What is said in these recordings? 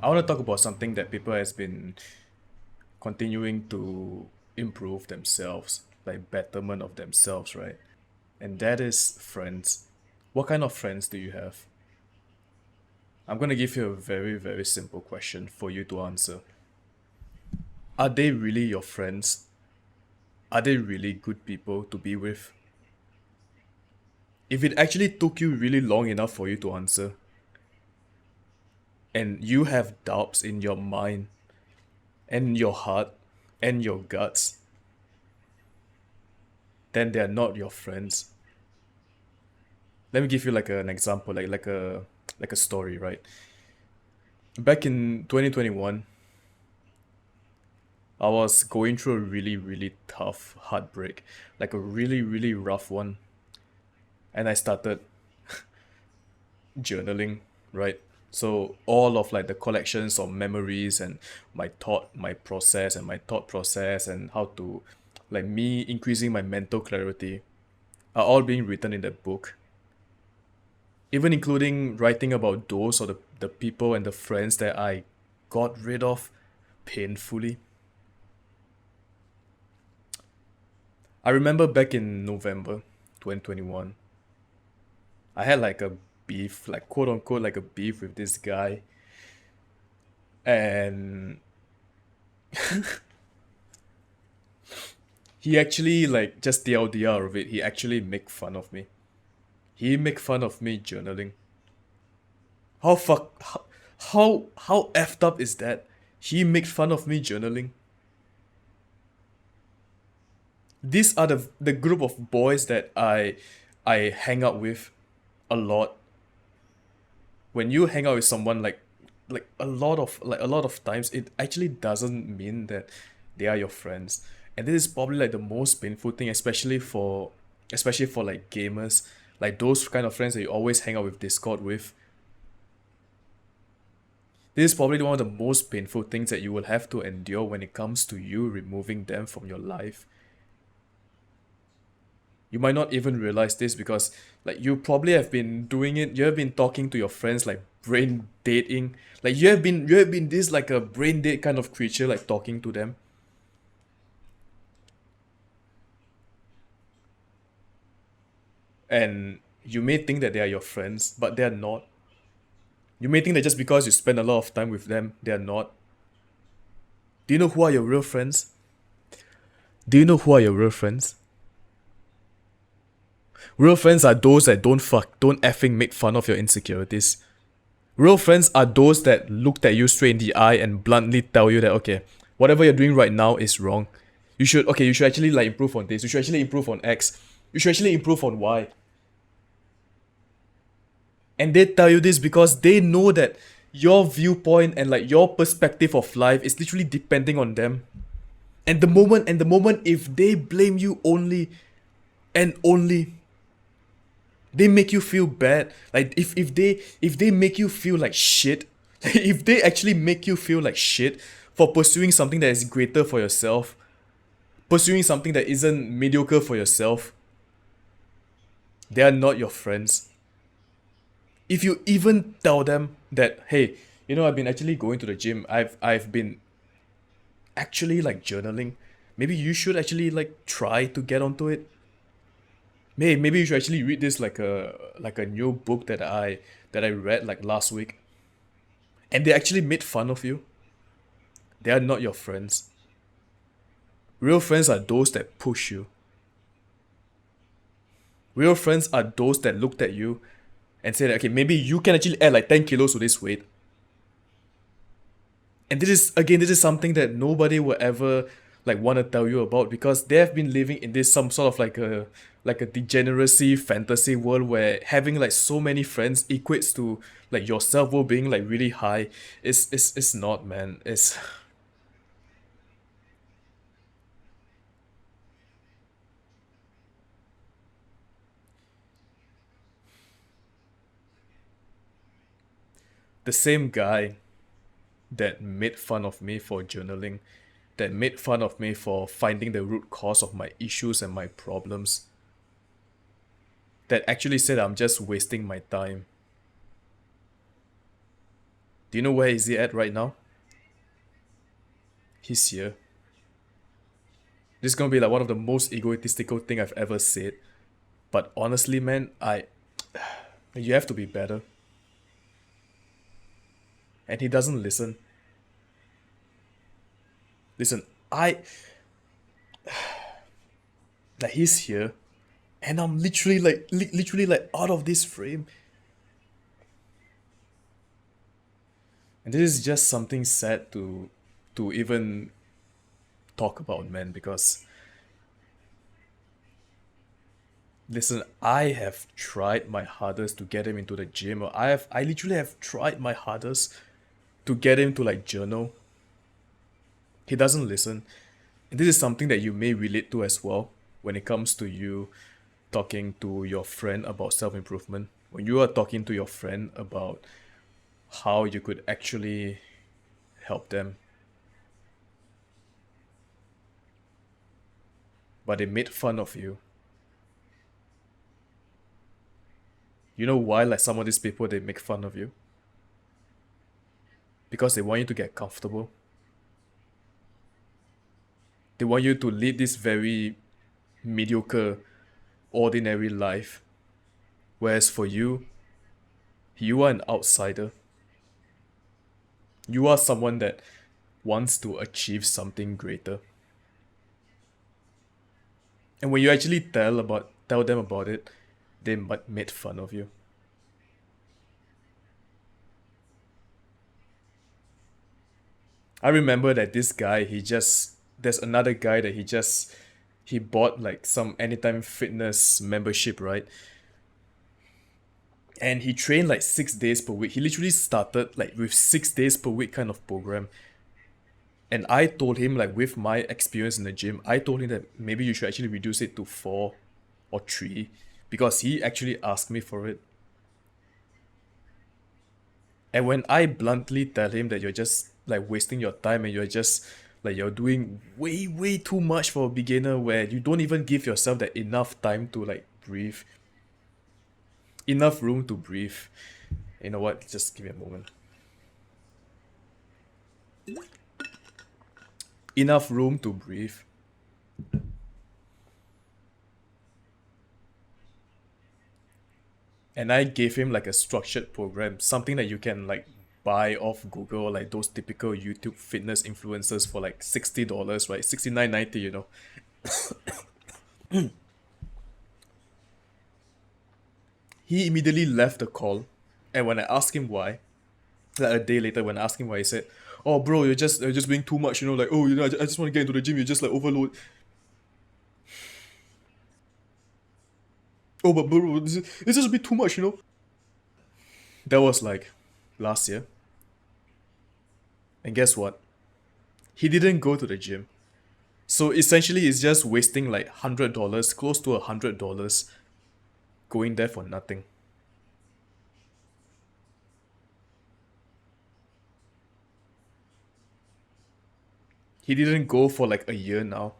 I want to talk about something that people has been continuing to improve themselves, like betterment of themselves, right? And that is friends. What kind of friends do you have? I'm gonna give you a very, very simple question for you to answer. Are they really your friends? Are they really good people to be with? If it actually took you really long enough for you to answer, and you have doubts in your mind and your heart and your guts, then they are not your friends. Let me give you like an example, like a story, right? Back in 2021, I was going through a really, really tough heartbreak, like a really, really rough one. And I started journaling, right? So all of like the collections of memories and my thought process and how to like me increasing my mental clarity are all being written in that book. Even including writing about those or the people and the friends that I got rid of painfully. I remember back in November 2021, I had like a beef, like quote unquote, like a beef with this guy. And he actually, like, just TLDR of it, he actually make fun of me. He make fun of me journaling. How fuck, how effed up is that? He makes fun of me journaling. These are the group of boys that I hang out with a lot. When you hang out with someone like a lot of times, it actually doesn't mean that they are your friends. And this is probably like the most painful thing, especially for like gamers, like those kind of friends that you always hang out with Discord with. This is probably one of the most painful things that you will have to endure when it comes to you removing them from your life. You might not even realize this because like you probably have been doing it. You have been talking to your friends like brain dating. Like you have been this like a brain date kind of creature, like talking to them. And you may think that they are your friends, but they are not. You may think that just because you spend a lot of time with them, they are not. Do you know who are your real friends? Do you know who are your real friends? Real friends are those that don't effing make fun of your insecurities. Real friends are those that looked at you straight in the eye and bluntly tell you that okay, whatever you're doing right now is wrong. You should actually like improve on this. You should actually improve on X. You should actually improve on Y. And they tell you this because they know that your viewpoint and like your perspective of life is literally depending on them. And the moment if they blame you only and only, they make you feel bad. Like if they make you feel like shit, if they actually make you feel like shit for pursuing something that is greater for yourself, pursuing something that isn't mediocre for yourself, they are not your friends. If you even tell them that, hey, I've been actually going to the gym, I've been actually like journaling, maybe you should actually like try to get onto it. Maybe you should actually read this like a new book that I read like last week. And they actually made fun of you. They are not your friends. Real friends are those that push you. Real friends are those that looked at you and said, okay, maybe you can actually add like 10 kilos to this weight. And this is something that nobody will ever like want to tell you about because they have been living in this some sort of like a degeneracy fantasy world where having like so many friends equates to like your self-worth being like really high. It's not, man. It's the same guy that made fun of me for journaling, that made fun of me for finding the root cause of my issues and my problems, that actually said I'm just wasting my time. Do you know where is he at right now? He's here. This is gonna be like one of the most egotistical thing I've ever said. But honestly, man, you have to be better. And he doesn't listen. Listen, I like he's here, and I'm literally like literally like out of this frame. And this is just something sad to even talk about, man, because listen, I have tried my hardest to get him into the gym. Or I literally have tried my hardest to get him to like journal. He doesn't listen. And this is something that you may relate to as well when it comes to you talking to your friend about self-improvement. When you are talking to your friend about how you could actually help them, but they made fun of you. You know why like some of these people they make fun of you? Because they want you to get comfortable. They want you to lead this very mediocre, ordinary life. Whereas for you, you are an outsider. You are someone that wants to achieve something greater. And when you actually tell them about it, they might made fun of you. I remember that this guy, there's another guy that he bought like some Anytime Fitness membership, right? And he trained like 6 days per week. He literally started like with 6 days per week kind of program. And I told him, like, with my experience in the gym, I told him that maybe you should actually reduce it to 4 or 3 because he actually asked me for it. And when I bluntly tell him that you're just like wasting your time and you're just like you're doing way, way too much for a beginner where you don't even give yourself that enough time to like breathe, enough room to breathe. You know what? Just give me a moment. Enough room to breathe. And I gave him like a structured program, something that you can like buy off Google, like those typical YouTube fitness influencers for like $60, right? 69.90, you know. He immediately left the call, and when I asked him why, like a day later, when I asked him why, he said, "Oh, bro, you're just being too much, you know. Like, oh, you know, I just want to get into the gym. You're just like overload. Oh, but bro, this is a bit too much, you know." That was like last year, and guess what? He didn't go to the gym. So essentially, it's just wasting like $100, close to $100, going there for nothing. He didn't go for like a year now.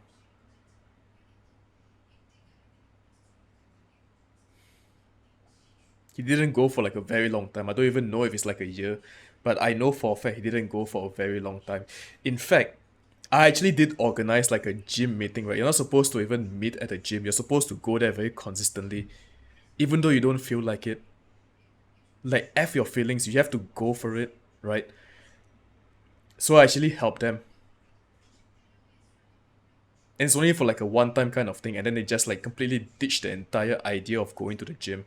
He didn't go for like a very long time. I don't even know if it's like a year, but I know for a fact he didn't go for a very long time. In fact, I actually did organize like a gym meeting, right? You're not supposed to even meet at a gym. You're supposed to go there very consistently, even though you don't feel like it. Like F your feelings, you have to go for it, right? So I actually helped them. And it's only for like a one-time kind of thing, and then they just like completely ditch the entire idea of going to the gym,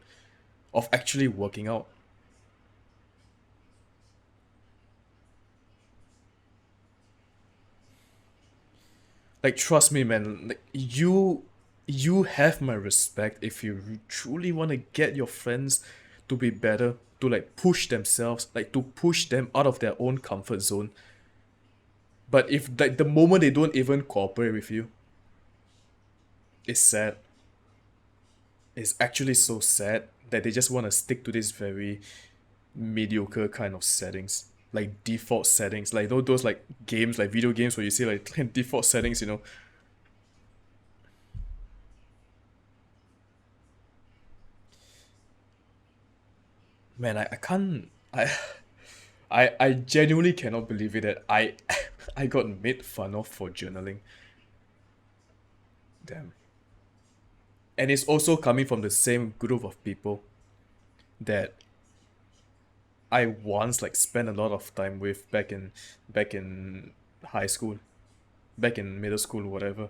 of actually working out. Like trust me, man. Like you have my respect if you truly want to get your friends to be better, to like push themselves, like to push them out of their own comfort zone. But if like the moment they don't even cooperate with you, it's sad. It's actually so sad that they just want to stick to this very mediocre kind of settings, like default settings, like those like games, like video games where you see like default settings, you know. Man, I can't. I genuinely cannot believe it that I I got made fun of for journaling. Damn. And it's also coming from the same group of people that I once like spent a lot of time with back in high school, back in middle school, whatever.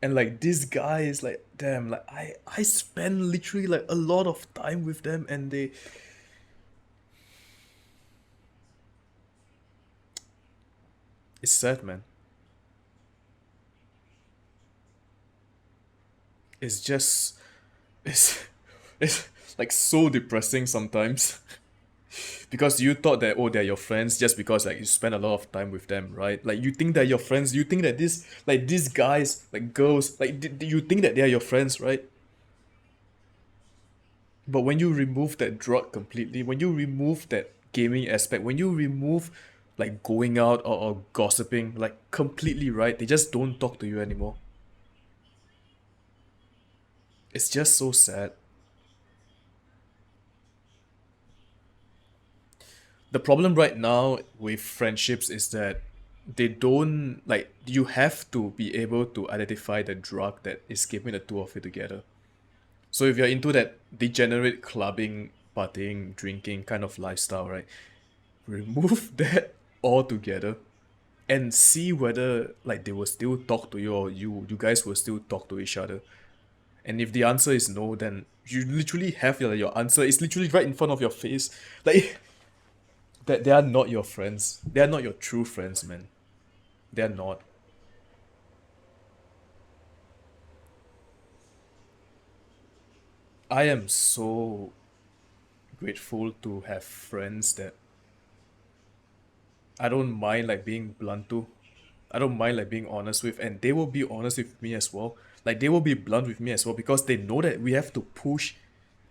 And like these guys, like damn, like I spend literally like a lot of time with them, and they, it's sad, man. It's just it's it's like so depressing sometimes. Because you thought that, oh, they're your friends just because like you spend a lot of time with them, right? Like you think they're your friends, you think that this like these guys, like girls, like you think that they're your friends, right? But when you remove that drug completely, when you remove that gaming aspect, when you remove like going out, or gossiping like completely, right, they just don't talk to you anymore. It's just so sad. The problem right now with friendships is that they don't, like, you have to be able to identify the drug that is keeping the two of you together. So if you're into that degenerate clubbing, partying, drinking kind of lifestyle, right, remove that altogether and see whether like they will still talk to you, or you guys will still talk to each other. And if the answer is no, then you literally have your answer. It's literally right in front of your face. Like that they are not your friends. They are not your true friends, man. They are not. I am so grateful to have friends that I don't mind like being blunt to. I don't mind like being honest with, and they will be honest with me as well. Like they will be blunt with me as well because they know that we have to push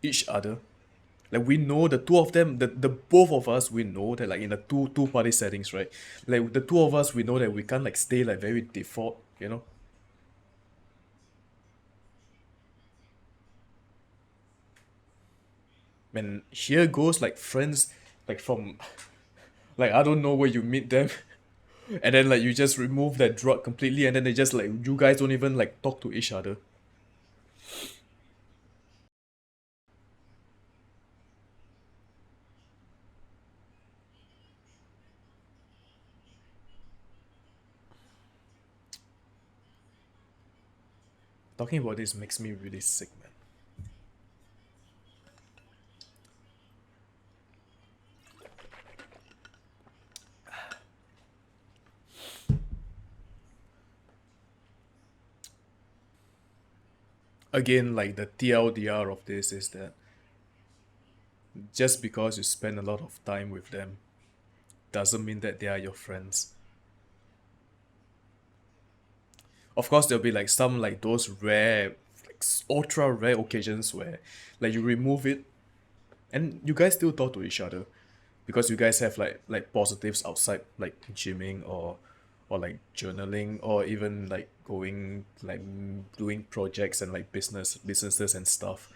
each other. Like we know the two of them, the both of us, we know that like in the two party settings, right? Like the two of us, we know that we can't like stay like very default, you know. And here goes like friends, like from like I don't know where you meet them, and then like you just remove that drug completely, and then they just like you guys don't even like talk to each other. Talking about this makes me really sick, man. Again, like the TLDR of this is that just because you spend a lot of time with them doesn't mean that they are your friends. Of course, there'll be like some like those rare, like ultra rare occasions where like you remove it and you guys still talk to each other because you guys have like positives outside like gymming, or like journaling, or even like going like doing projects and like businesses and stuff.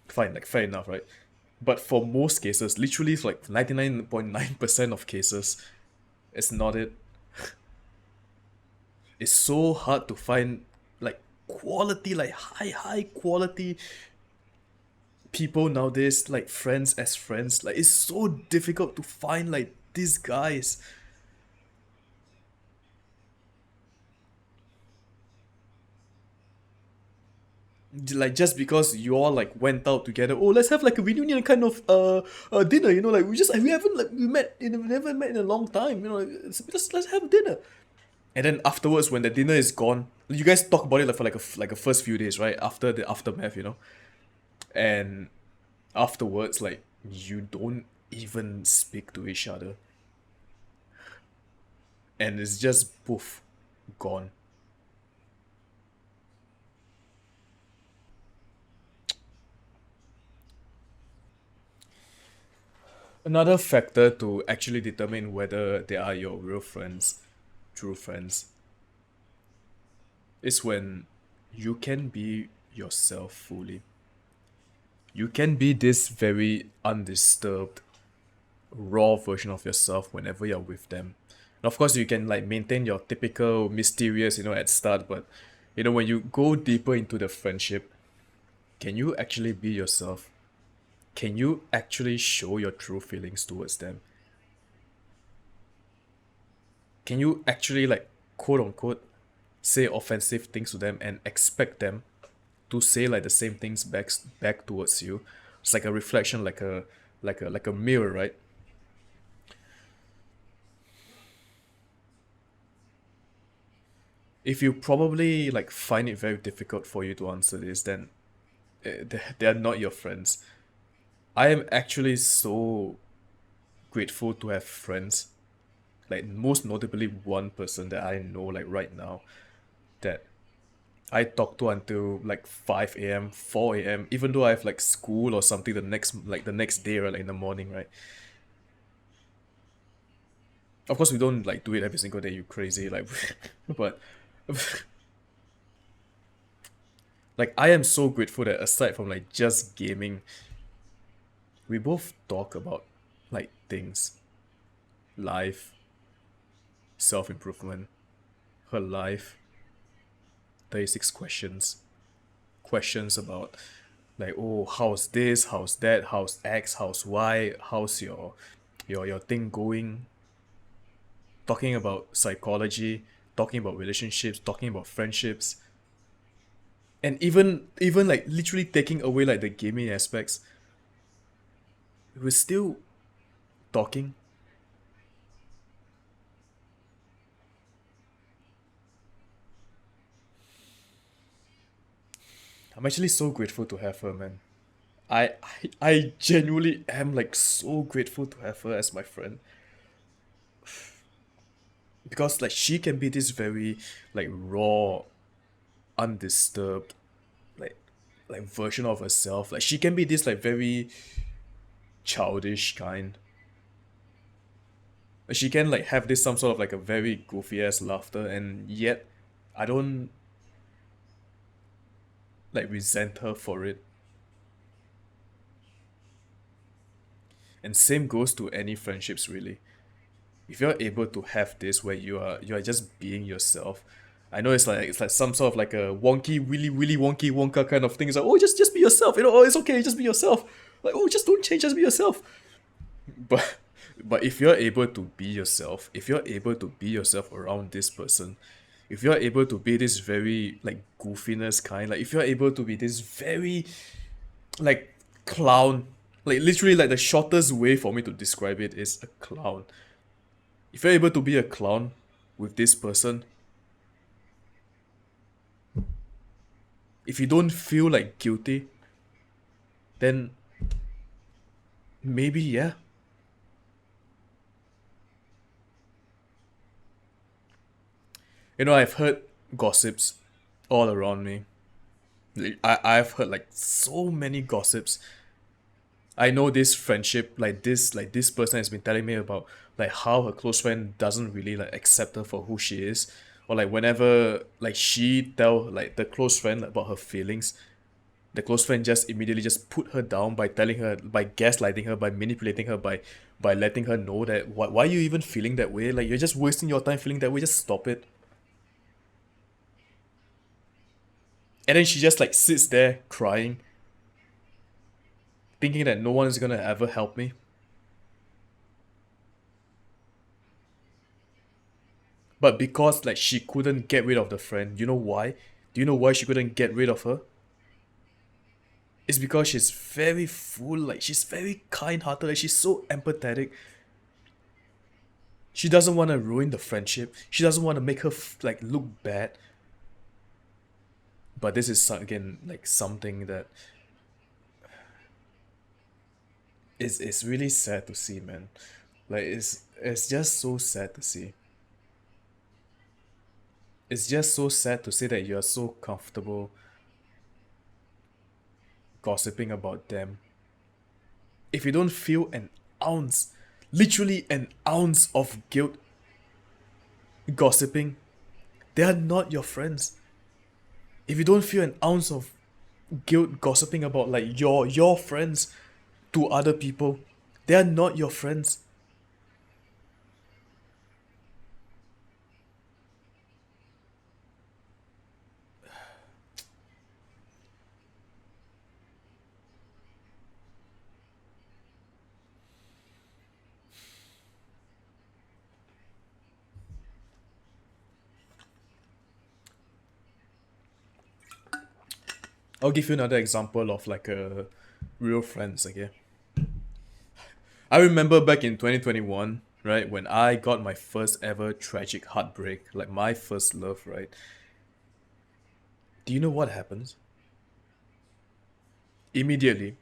Fine, like fair enough, right? But for most cases, literally like 99.9% of cases, it's not it. It's so hard to find like quality, like high quality people nowadays, like friends as friends. Like it's so difficult to find like these guys. Like just because you all like went out together, oh, let's have like a reunion kind of dinner, you know, like we haven't like we never met in a long time, you know, like, let's have dinner. And then afterwards, when the dinner is gone, you guys talk about it like for like a first few days, right? After the aftermath, you know, and afterwards, like you don't even speak to each other, and it's just poof, gone. Another factor to actually determine whether they are your real friends, true friends, is when you can be yourself fully. You can be this very undisturbed, raw version of yourself whenever you're with them. And of course, you can like maintain your typical mysterious, at start, but when you go deeper into the friendship, can you actually be yourself? Can you actually show your true feelings towards them? Can you actually like quote unquote say offensive things to them and expect them to say like the same things back towards you? It's like a reflection, like a mirror, right? If you probably like find it very difficult for you to answer this, then they're not your friends. I am actually so grateful to have friends, like most notably one person that I know like right now that I talk to until like 5 a.m., 4 a.m., even though I have like school or something the next day, right, like in the morning, right? Of course we don't like do it every single day, you crazy, like but like I am so grateful that aside from like just gaming, we both talk about like things, life, self-improvement, her life, 36 questions about like, oh, how's this, how's that, how's X, how's Y, how's your thing going, talking about psychology, talking about relationships, talking about friendships, and even like literally taking away like the gaming aspects, we're still talking. I'm actually so grateful to have her, man. I genuinely am like so grateful to have her as my friend, because like she can be this very like raw, undisturbed, like version of herself. Like she can be this like very childish kind. She can like have this some sort of like a very goofy ass laughter, and yet I don't like resent her for it. And same goes to any friendships really. If you're able to have this where you are just being yourself. I know it's like some sort of like a wonky, really wonky Wonka kind of thing. It's like, oh, just be yourself. Oh, it's okay, just be yourself. Like, oh, just don't change, just be yourself. But if you're able to be yourself, if you're able to be yourself around this person, if you're able to be this very like goofiness kind, like if you're able to be this very like clown, like literally like the shortest way for me to describe it is a clown. If you're able to be a clown with this person, if you don't feel like guilty, then maybe yeah. I've heard gossips all around me. I've heard like so many gossips. I know this friendship, like this person has been telling me about like how her close friend doesn't really like accept her for who she is, or like whenever like she tell like the close friend about her feelings, the close friend just immediately just put her down by telling her, by gaslighting her, by manipulating her, by letting her know that why are you even feeling that way? Like you're just wasting your time feeling that way. Just stop it. And then she just like sits there crying, thinking that no one is gonna ever help me. But because like she couldn't get rid of the friend, you know why? Do you know why she couldn't get rid of her? It's because she's very full, like she's very kind-hearted, like she's so empathetic. She doesn't want to ruin the friendship. She doesn't want to make her like look bad. But this is again like something that is really sad to see, man. Like it's just so sad to see. It's just so sad to see that you're so comfortable gossiping about them. If you don't feel an ounce, literally an ounce of guilt gossiping, they are not your friends. If you don't feel an ounce of guilt gossiping about like your friends to other people. They are not your friends. I'll give you another example of like a real friends, okay? I remember back in 2021, right, when I got my first ever tragic heartbreak, like my first love, right? Do you know what happens? Immediately,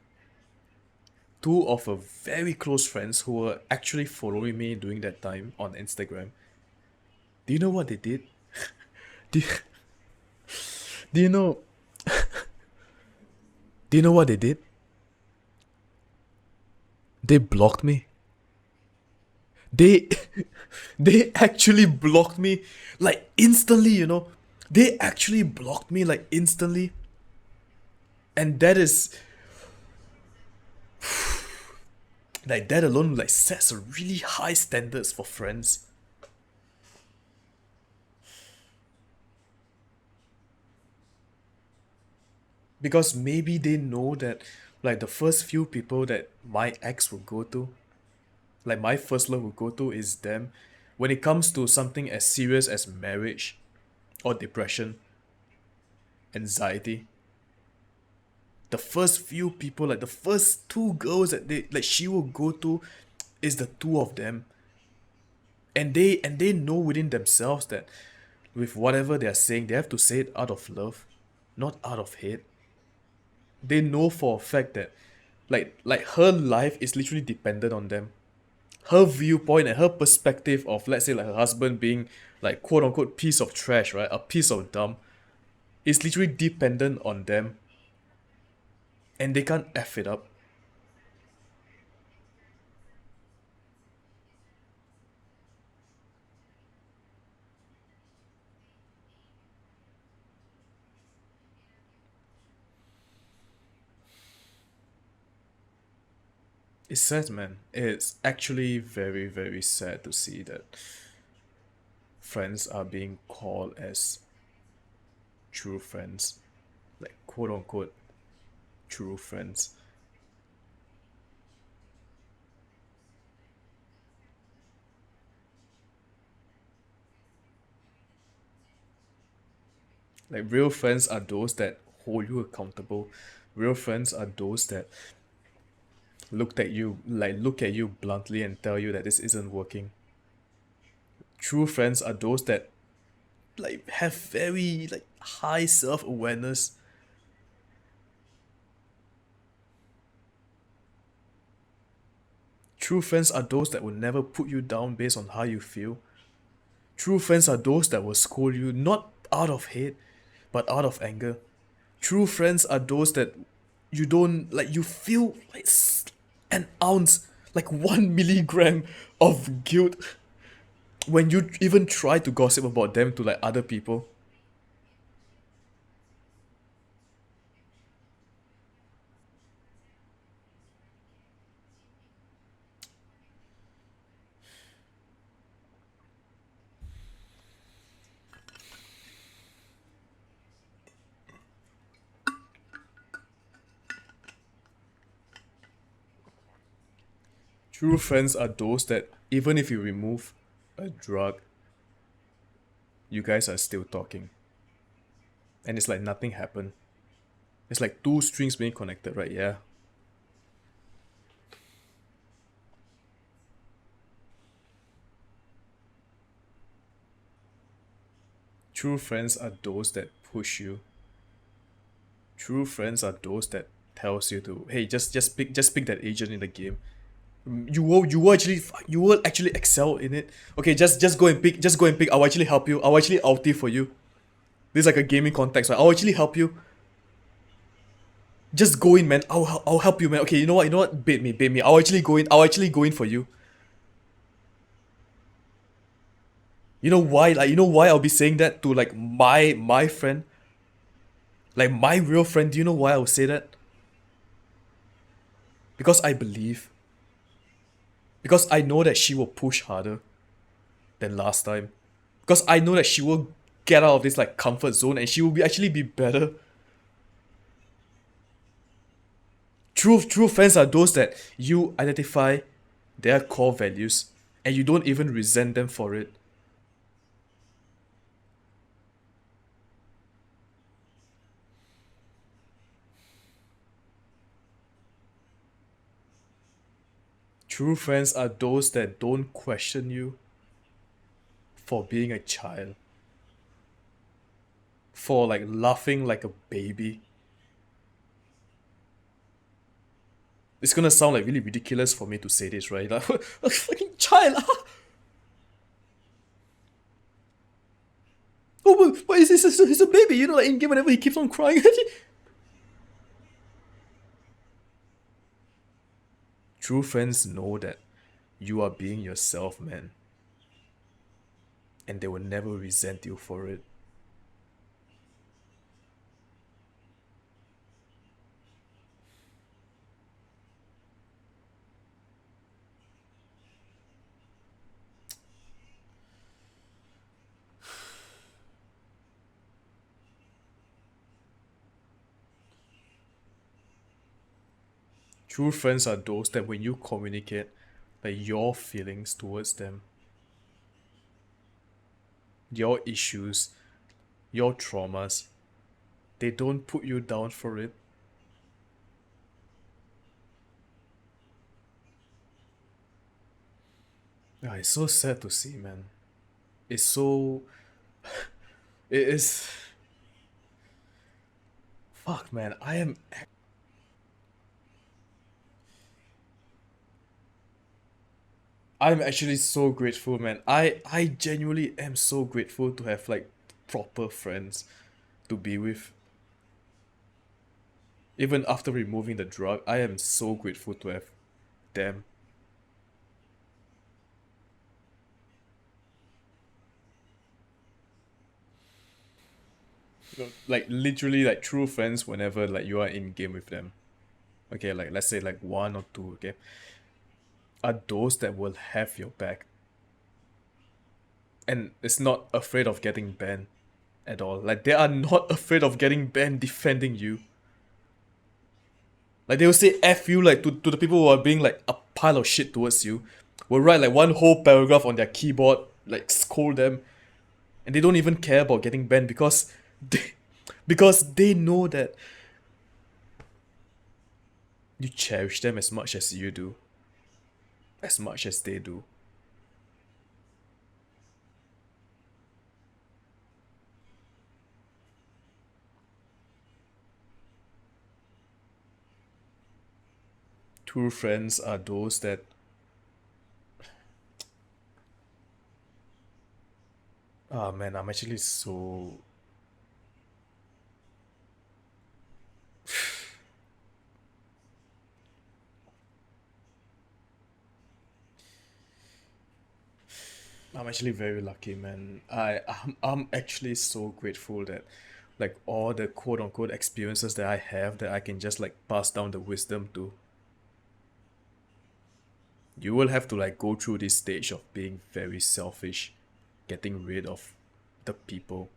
two of a very close friends who were actually following me during that time on Instagram, do you know what they did? Do you, do you know do you know what they did? They blocked me. They they actually blocked me like instantly, you know. They actually blocked me like instantly. And that is like that alone like sets a really high standards for friends. Because maybe they know that like the first few people that my ex will go to, like my first love will go to is them. When it comes to something as serious as marriage or depression, anxiety, the first few people, like the first two girls that they like she will go to is the two of them. And they know within themselves that with whatever they are saying, they have to say it out of love, not out of hate. They know for a fact that like her life is literally dependent on them. Her viewpoint and her perspective of, let's say, like her husband being like quote unquote piece of trash, right? A piece of dumb, is literally dependent on them, and they can't F it up. It's sad, man. It's actually very, very sad to see that friends are being called as true friends, like quote unquote true friends. Like real friends are those that hold you accountable. Real friends are those that look at you bluntly and tell you that this isn't working. True friends are those that like have very like high self-awareness. True friends are those that will never put you down based on how you feel. True friends are those that will scold you not out of hate, but out of anger. True friends are those that you don't like you feel like an ounce, like 1 milligram of guilt when you even try to gossip about them to like other people. True friends are those that even if you remove a drug, you guys are still talking. And it's like nothing happened. It's like two strings being connected, right? Yeah. True friends are those that push you. True friends are those that tells you to, hey, just pick that agent in the game. You will actually excel in it. Okay, just go and pick. I'll actually help you. I'll actually ulti for you. This is like a gaming context, right? I'll actually help you. Just go in, man. I'll help you, man. Okay, you know what? You know what? Bait me. I'll actually go in. I'll actually go in for you. You know why? Like, you know why I'll be saying that to like my friend? Like my real friend, do you know why I would say that? Because I believe. Because I know that she will push harder than last time. Because I know that she will get out of this like comfort zone and she will actually be better. True friends are those that you identify their core values and you don't even resent them for it. True friends are those that don't question you for being a child, for like laughing like a baby. It's gonna sound like really ridiculous for me to say this, right? Like a fucking child. Oh, but he's a baby, you know, like in game whenever he keeps on crying. True friends know that you are being yourself, man, and they will never resent you for it. True friends are those that when you communicate like your feelings towards them, your issues, your traumas, they don't put you down for it. Yeah, it's so sad to see, man. It's so it is fuck, man. I'm actually so grateful, man. I genuinely am so grateful to have like proper friends to be with. Even after removing the drug, I am so grateful to have them. Like literally like true friends whenever like you are in game with them. Okay, like let's say like one or two, okay? Are those that will have your back and is not afraid of getting banned at all. Like they are not afraid of getting banned defending you. Like they will say F you like to the people who are being like a pile of shit towards you. Will write like one whole paragraph on their keyboard, like scold them, and they don't even care about getting banned they because they know that you cherish them as much as you do, as much as they do. True friends are those that man, I'm actually so I'm actually very lucky, man. I'm actually so grateful that like all the quote unquote experiences that I have that I can just like pass down the wisdom to. You will have to like go through this stage of being very selfish, getting rid of the people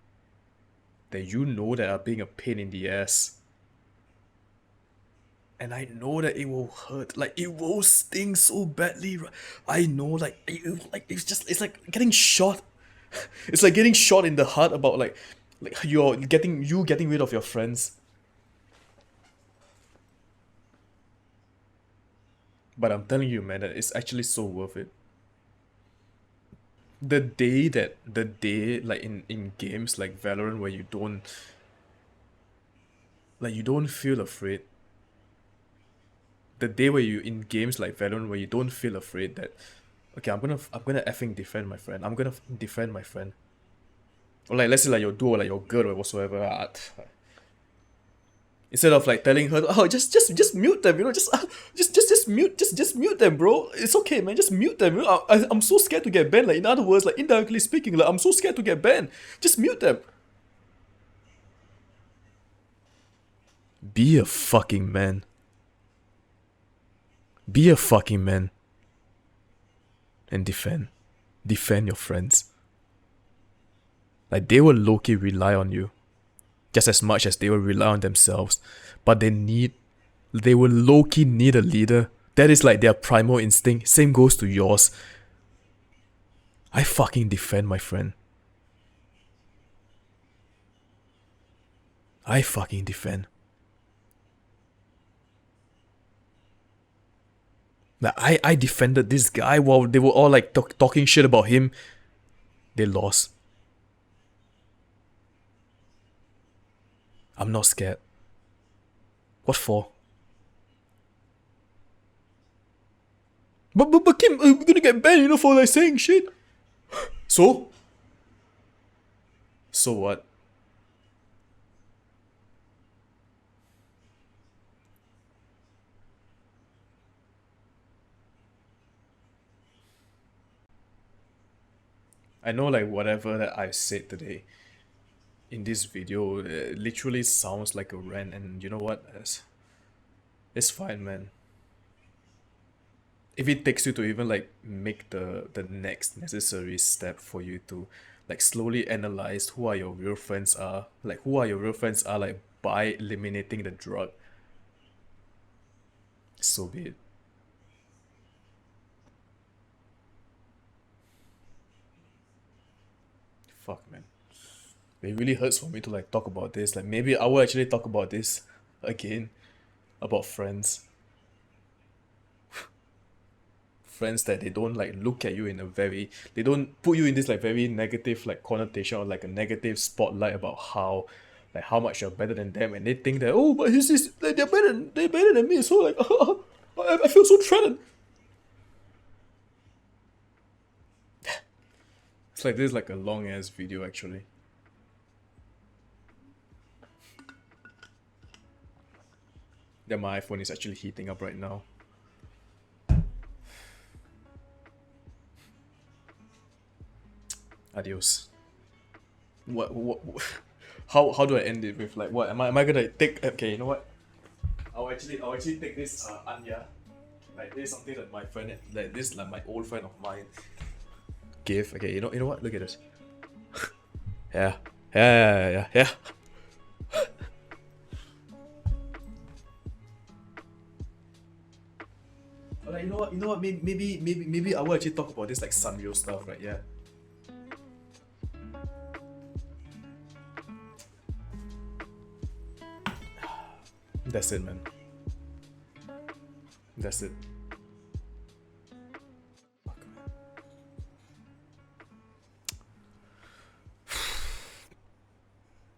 that you know that are being a pain in the ass. And I know that it will hurt, like it will sting so badly. I know, like it's like getting shot. It's like getting shot in the heart about like you getting rid of your friends. But I'm telling you, man, that it's actually so worth it. The day like in games like Valorant where you don't feel afraid. The day where you in games like Valorant where you don't feel afraid that okay, I'm gonna effing defend my friend. I'm gonna defend my friend. Or like let's say like your duo, like your girl or whatsoever. Instead of like telling her, oh just mute them, you know, just mute them, bro. It's okay, man. Just mute them. You know, I'm so scared to get banned. Like in other words, like indirectly speaking, like I'm so scared to get banned. Just mute them. Be a fucking man. Be a fucking man. And defend. Defend your friends. Like, they will low-key rely on you. Just as much as they will rely on themselves. But they will low-key need a leader. That is like their primal instinct. Same goes to yours. I fucking defend my friend. I fucking defend. Like, I defended this guy while they were all like talking shit about him. They lost. I'm not scared. What for? But Kim, we're gonna get banned, you know, for like saying shit. So? So what? I know like whatever that I said today in this video literally sounds like a rant, and you know what? It's fine, man. If it takes you to even like make the next necessary step for you to like slowly analyze who are your real friends are, like who are your real friends are, like by eliminating the drug, so be it. Fuck, man. It really hurts for me to like talk about this. Like, maybe I will actually talk about this again, about friends. Friends that they don't like look at you in a very, they don't put you in this like very negative like connotation or like a negative spotlight about how, like how much you're better than them, and they think that, oh, but he's this, like, they're better than me, so like I feel so threatened. It's like this is like a long ass video actually. That my iPhone is actually heating up right now. Adios. What how do I end it with like what am I gonna take? Okay, you know what? I'll actually take this Anya. Like, this is something that my friend, like this like my old friend of mine gave. Okay, you know what? Look at this. Yeah. Yeah. Like, you know what? Maybe I will actually talk about this like Sanrio stuff, right? Yeah. That's it, man. That's it.